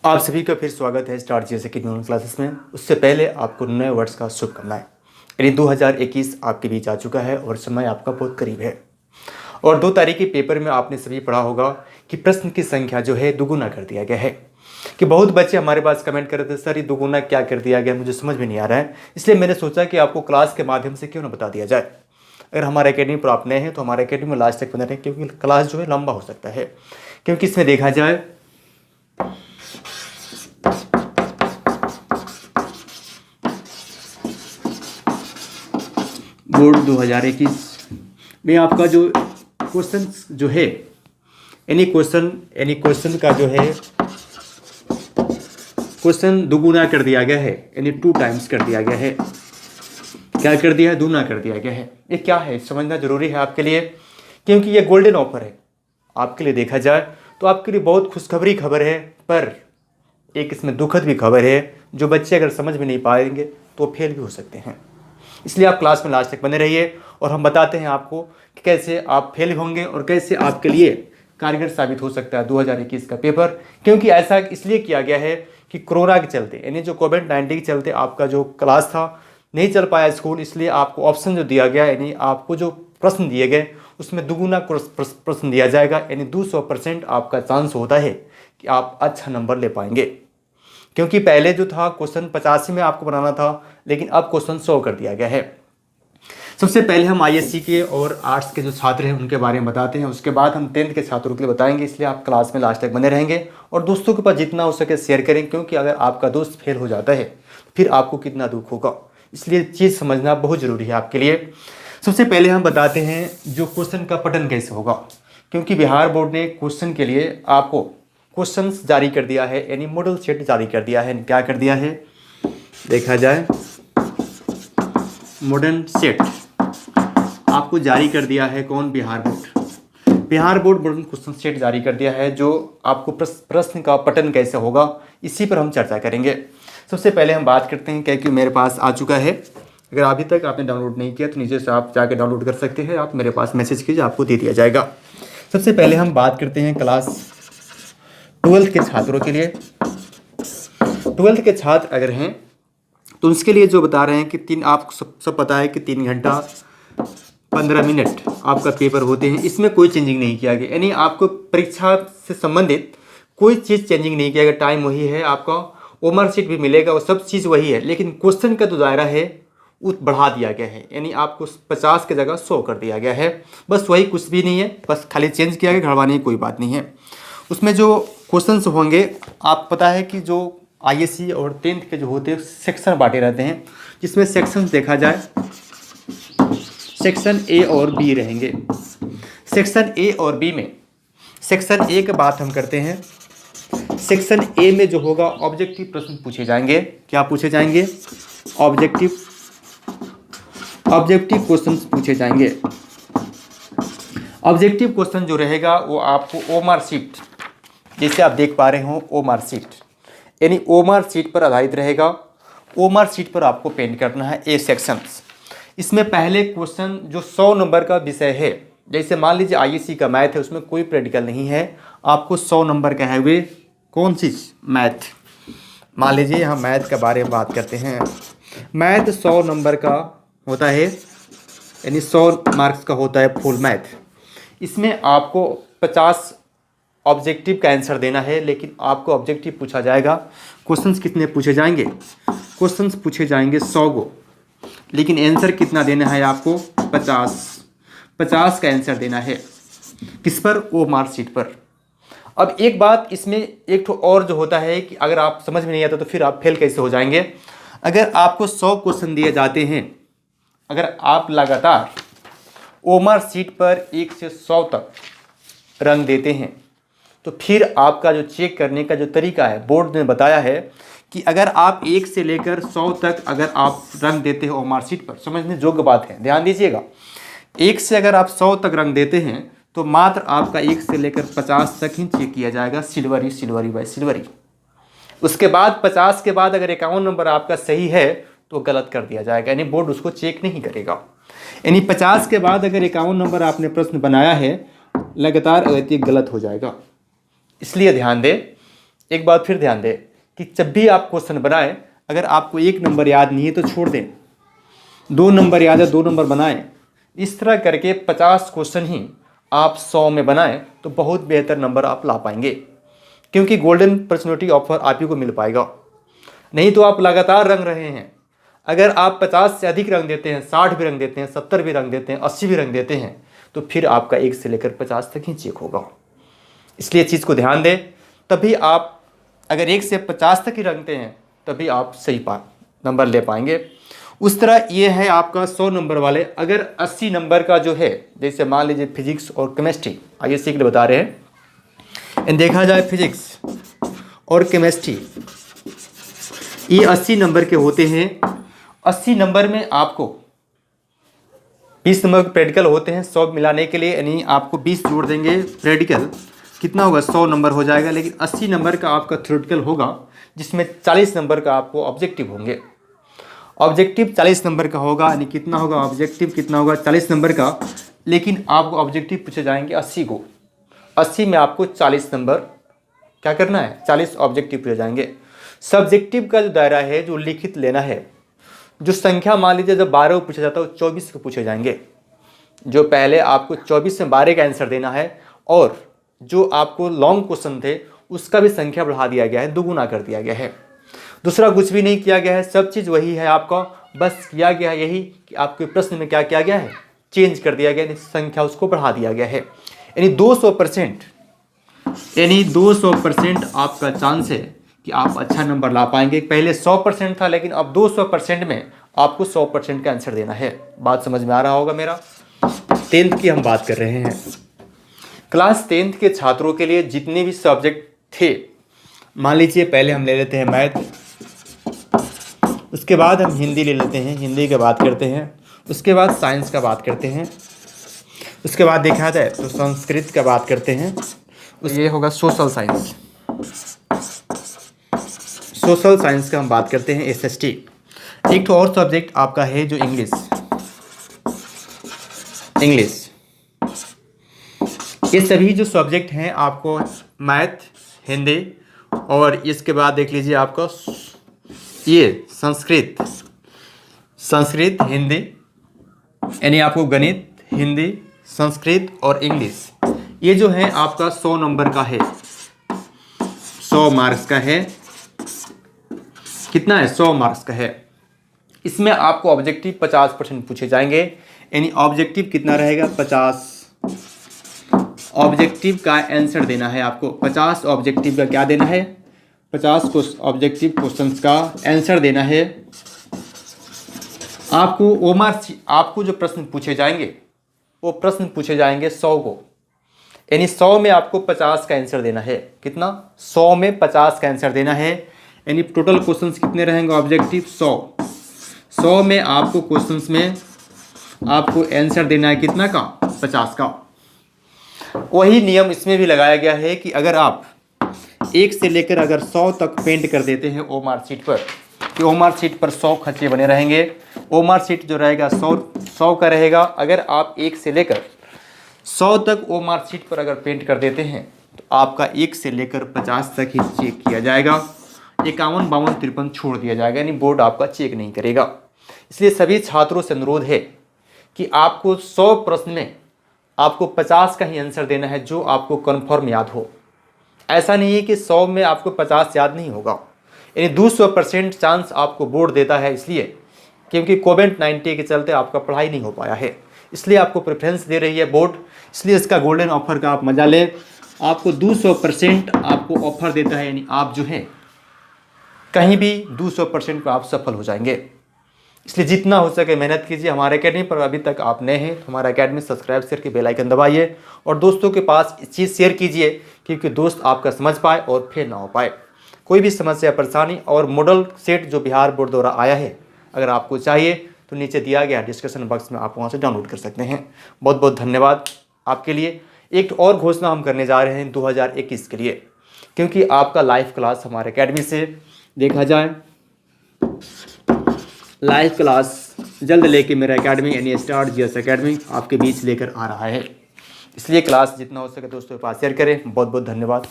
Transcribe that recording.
आप सभी का फिर स्वागत है स्टार जीएस की न्यू क्लासेस में। उससे पहले आपको नए वर्ष का शुभकामनाएं। यानी 2021 आपके बीच आ चुका है और समय आपका बहुत करीब है। और 2 तारीख के पेपर में आपने सभी पढ़ा होगा कि प्रश्न की संख्या जो है दुगुना कर दिया गया है। कि बहुत बच्चे हमारे पास कमेंट कर रहे थे, सर ये दुगुना क्या कर दिया गया, मुझे समझ में नहीं आ रहा है। इसलिए मैंने सोचा कि आपको क्लास के माध्यम से क्यों ना बता दिया जाए। अगर हमारे अकेडमी पर आप नए हैं तो हमारे अकेडमी में लास्ट तक बने रहें, क्योंकि क्लास जो है लंबा हो सकता है। क्योंकि इसमें देखा जाए बोर्ड 2021 में आपका जो क्वेश्चन जो है एनी क्वेश्चन का जो है क्वेश्चन दुगुना कर दिया गया है, यानी 2 टाइम्स कर दिया गया है। क्या कर दिया है? दुगुना कर दिया गया है। ये क्या है समझना जरूरी है आपके लिए, क्योंकि ये गोल्डन ऑफर है आपके लिए। देखा जाए तो आपके लिए बहुत खुशखबरी खबर है, पर एक इसमें दुखद भी खबर है। जो बच्चे अगर समझ में नहीं पाएंगे तो फेल भी हो सकते हैं। इसलिए आप क्लास में लास्ट तक बने रहिए और हम बताते हैं आपको कि कैसे आप फेल होंगे और कैसे आपके लिए कारगर साबित हो सकता है 2021 का पेपर। क्योंकि ऐसा इसलिए किया गया है कि कोरोना के चलते, यानी जो कोविड-19 के चलते आपका जो क्लास था नहीं चल पाया स्कूल, इसलिए आपको ऑप्शन जो दिया गया, यानी आपको जो प्रश्न दिए गए उसमें दुगुना प्रश्न दिया जाएगा। यानी 200% आपका चांस होता है कि आप अच्छा नंबर ले पाएंगे। क्योंकि पहले जो था क्वेश्चन 85 में आपको बनाना था, लेकिन अब क्वेश्चन 100 कर दिया गया है। सबसे पहले हम आईएससी के और आर्ट्स के जो छात्र हैं उनके बारे में बताते हैं, उसके बाद हम 10th के छात्रों के लिए बताएंगे। इसलिए आप क्लास में लास्ट तक बने रहेंगे और दोस्तों के पास जितना हो सके शेयर करें, क्योंकि अगर आपका दोस्त फेल हो जाता है फिर आपको कितना दुख होगा। इसलिए चीज़ समझना बहुत ज़रूरी है आपके लिए। सबसे पहले हम बताते हैं जो क्वेश्चन का पैटर्न कैसे होगा, क्योंकि बिहार बोर्ड ने क्वेश्चन के लिए आपको क्वेश्चंस जारी कर दिया है, यानी मॉडल सेट जारी कर दिया है। क्या कर दिया है देखा जाए, मॉडल सेट आपको जारी कर दिया है। कौन? Bihar board model question set जारी कर दिया है, जो आपको प्रश्न का पैटर्न कैसे होगा इसी पर हम चर्चा करेंगे। सबसे पहले हम बात करते हैं, क्योंकि मेरे पास आ चुका है। अगर अभी तक आपने डाउनलोड नहीं किया तो नीचे से आप जाकर डाउनलोड कर सकते हैं। आप मेरे पास मैसेज कीजिए, आपको दे दिया जाएगा। सबसे पहले हम बात करते हैं क्लास 12th के छात्रों के लिए। 12th के छात्र अगर हैं तो उसके लिए जो बता रहे हैं कि आप सब पता है कि 3 घंटा 15 मिनट आपका पेपर होते हैं। इसमें कोई चेंजिंग नहीं किया गया, यानी आपको परीक्षा से संबंधित कोई चीज़ चेंजिंग नहीं किया गया। टाइम वही है, आपका ओमर सीट भी मिलेगा, वो सब चीज़ वही है, लेकिन क्वेश्चन का जो दायरा है वो बढ़ा दिया गया है। यानी आपको 50 की जगह 100 कर दिया गया है। बस वही, कुछ भी नहीं है, बस खाली चेंज किया गया, घड़वाने की कोई बात नहीं है। उसमें जो क्वेश्चंस होंगे, आप पता है कि जो आईएससी और 10th के जो होते हैं सेक्शन बांटे रहते हैं, जिसमें सेक्शंस देखा जाए सेक्शन ए और बी रहेंगे। सेक्शन ए और बी में सेक्शन ए की बात हम करते हैं। सेक्शन ए में जो होगा ऑब्जेक्टिव प्रश्न पूछे जाएंगे। क्या पूछे जाएंगे? ऑब्जेक्टिव क्वेश्चन पूछे जाएंगे। ऑब्जेक्टिव क्वेश्चन जो रहेगा वो आपको ओमर शीट, जैसे आप देख पा रहे हो ओमर शीट, यानी ओमर शीट पर आधारित रहेगा। ओमर शीट पर आपको पेंट करना है ए सेक्शंस। इसमें पहले क्वेश्चन जो 100 नंबर का विषय है, जैसे मान लीजिए आईएससी का मैथ है, उसमें कोई प्रैक्टिकल नहीं है, आपको 100 नंबर का है। वे कौन सी? मैथ। मान लीजिए हम मैथ के बारे में बात करते हैं। मैथ 100 नंबर का होता है, यानी 100 मार्क्स का होता है फुल मैथ। इसमें आपको 50 ऑब्जेक्टिव का आंसर देना है, लेकिन आपको ऑब्जेक्टिव पूछा जाएगा। क्वेश्चंस कितने पूछे जाएंगे? क्वेश्चंस पूछे जाएंगे 100 गो, लेकिन आंसर कितना देना है आपको? 50 का आंसर देना है। किस पर? ओ मार्क शीट पर। अब एक बात इसमें एक तो और जो होता है कि अगर आप समझ में नहीं आता तो फिर आप फेल कैसे हो जाएंगे। अगर आपको 100 क्वेश्चन दिए जाते हैं, अगर आप लगातार ओमर शीट पर 1 से 100 तक रंग देते हैं, तो फिर आपका जो चेक करने का जो तरीका है, बोर्ड ने बताया है कि अगर आप 1 से लेकर 100 तक अगर आप रंग देते हैं ओमर शीट पर, समझने योग्य बात है, ध्यान दीजिएगा। 1 से अगर आप 100 तक रंग देते हैं तो मात्र आपका 1 से लेकर 50 तक ही चेक किया जाएगा, सिल्वरी बाय सिल्वरी। उसके बाद 50 के बाद अगर 51 नंबर आपका सही है तो गलत कर दिया जाएगा, यानी बोर्ड उसको चेक नहीं करेगा। यानी 50 के बाद अगर 51 नंबर आपने प्रश्न बनाया है लगातार, अगर ये गलत हो जाएगा। इसलिए ध्यान दें एक बात फिर ध्यान दें कि जब भी आप क्वेश्चन बनाएं, अगर आपको 1 नंबर याद नहीं है तो छोड़ दें, 2 नंबर याद है 2 नंबर बनाएं। इस तरह करके 50 क्वेश्चन ही आप 100 में बनाएं तो बहुत बेहतर नंबर आप ला पाएंगे, क्योंकि गोल्डन पर्सनैलिटी ऑफर आप ही को मिल पाएगा। नहीं तो आप लगातार रंग रहे हैं। अगर आप 50 से अधिक रंग देते हैं, 60 भी रंग देते हैं, 70 भी रंग देते हैं, 80 भी रंग देते हैं, तो फिर आपका 1 से लेकर 50 तक ही चेक होगा। इसलिए चीज़ को ध्यान दें, तभी आप अगर 1 से 50 तक ही रंगते हैं तभी आप सही नंबर ले पाएंगे। उस तरह ये है आपका 100 नंबर वाले। अगर 80 नंबर का जो है, जैसे मान लीजिए फिजिक्स और केमिस्ट्री, आइए सीख बता रहे हैं, देखा जाए फिजिक्स और केमिस्ट्री, ये 80 नंबर के होते हैं। 80 नंबर में आपको 20 नंबर प्रैक्टिकल होते हैं 100 मिलाने के लिए, यानी आपको 20 जोड़ देंगे प्रैक्टिकल, कितना होगा 100 नंबर हो जाएगा। लेकिन 80 नंबर का आपका थ्योरेटिकल होगा, जिसमें 40 नंबर का आपको ऑब्जेक्टिव होंगे। ऑब्जेक्टिव 40 नंबर का होगा, यानी कितना होगा ऑब्जेक्टिव, कितना होगा 40 नंबर का। लेकिन आपको ऑब्जेक्टिव पूछे जाएंगे 80 को, 80 में आपको 40 नंबर क्या करना है, 40 ऑब्जेक्टिव पूछे जाएंगे। सब्जेक्टिव का जो दायरा है, जो लिखित लेना है, जो संख्या मान लीजिए जब 12 को पूछा जाता है, 24 को पूछे जाएंगे। जो पहले आपको 24 में 12 का आंसर देना है, और जो आपको लॉन्ग क्वेश्चन थे उसका भी संख्या बढ़ा दिया गया है, दुगुना कर दिया गया है। दूसरा कुछ भी नहीं किया गया है, सब चीज़ वही है आपका, बस किया गया है यही कि आपके प्रश्न में क्या किया गया है, चेंज कर दिया गया है, संख्या उसको बढ़ा दिया गया है। यानी 200%, यानी 200% आपका चांस है कि आप अच्छा नंबर ला पाएंगे। पहले 100% था, लेकिन अब 200% में आपको 100% का आंसर देना है। बात समझ में आ रहा होगा मेरा। 10th की हम बात कर रहे हैं। क्लास 10th के छात्रों के लिए जितने भी सब्जेक्ट थे, मान लीजिए पहले हम ले लेते हैं मैथ, उसके बाद हम हिंदी ले लेते हैं, हिंदी की बात करते हैं, उसके बाद साइंस का बात करते हैं, उसके बाद देखा जाए तो संस्कृत का बात करते हैं, ये होगा सोशल साइंस। सोशल साइंस का हम बात करते हैं SST। एक तो और सब्जेक्ट आपका है जो इंग्लिश। ये सभी जो सब्जेक्ट हैं आपको मैथ, हिंदी, और इसके बाद देख लीजिए आपका ये संस्कृत हिंदी, यानी आपको गणित, हिंदी, संस्कृत और इंग्लिश, ये जो है आपका 100 नंबर का है, 100 मार्क्स का है। कितना है, 100 मार्क्स का है। इसमें आपको ऑब्जेक्टिव 50% पूछे जाएंगे, यानी ऑब्जेक्टिव कितना रहेगा 50। ऑब्जेक्टिव का आंसर देना है आपको, 50 ऑब्जेक्टिव का क्या देना है, 50 ऑब्जेक्टिव क्वेश्चंस का आंसर देना है आपको। आपको जो प्रश्न पूछे जाएंगे वो प्रश्न पूछे जाएंगे 100 को, यानी 100 में आपको 50 का आंसर देना है। कितना, 100 में 50 का आंसर देना है, यानी टोटल क्वेश्चंस कितने रहेंगे ऑब्जेक्टिव 100 में आपको क्वेश्चंस में आपको आंसर देना है कितना का, 50 का। वही नियम इसमें भी लगाया गया है कि अगर आप 1 से लेकर अगर 100 तक पेंट कर देते हैं ओमार शीट पर, कि ओमार शीट पर 100 खच्चे बने रहेंगे। ओमार शीट जो रहेगा 100 का रहेगा। अगर आप 1 से लेकर 100 तक ओमार शीट पर अगर पेंट कर देते हैं तो आपका 1 से लेकर 50 तक ही चेक किया जाएगा। 51, 52, 53 छोड़ दिया जाएगा, यानी बोर्ड आपका चेक नहीं करेगा। इसलिए सभी छात्रों से अनुरोध है कि आपको 100 प्रश्न में आपको 50 का ही आंसर देना है, जो आपको कन्फर्म याद हो। ऐसा नहीं है कि 100 में आपको 50 याद नहीं होगा, यानी 200% चांस आपको बोर्ड देता है, इसलिए क्योंकि कोविड-19 के चलते आपका पढ़ाई नहीं हो पाया है, इसलिए आपको प्रेफरेंस दे रही है बोर्ड। इसलिए इसका गोल्डन ऑफर का आप मजा लें। आपको 200% आपको ऑफर देता है, यानी आप जो है कहीं भी 200% पर आप सफल हो जाएंगे। इसलिए जितना हो सके मेहनत कीजिए। हमारे अकेडमी पर अभी तक आप नए हैं तो हमारा अकेडमी सब्सक्राइब करके बेल आइकन दबाइए और दोस्तों के पास इस चीज़ शेयर कीजिए, क्योंकि दोस्त आपका समझ पाए और फेल ना हो पाए। कोई भी समस्या, परेशानी और मॉडल सेट जो बिहार बोर्ड द्वारा आया है, अगर आपको चाहिए तो नीचे दिया गया डिस्क्रिप्शन बॉक्स में आप वहाँ से डाउनलोड कर सकते हैं। बहुत बहुत धन्यवाद आपके लिए। एक और घोषणा हम करने जा रहे हैं 2021 के लिए, क्योंकि आपका लाइव क्लास हमारे अकेडमी से देखा जाए, लाइव क्लास जल्द लेके मेरा एकेडमी यानी स्टार्ट जीएस एकेडमी आपके बीच लेकर आ रहा है। इसलिए क्लास जितना हो सके दोस्तों के पास शेयर करें। बहुत बहुत धन्यवाद।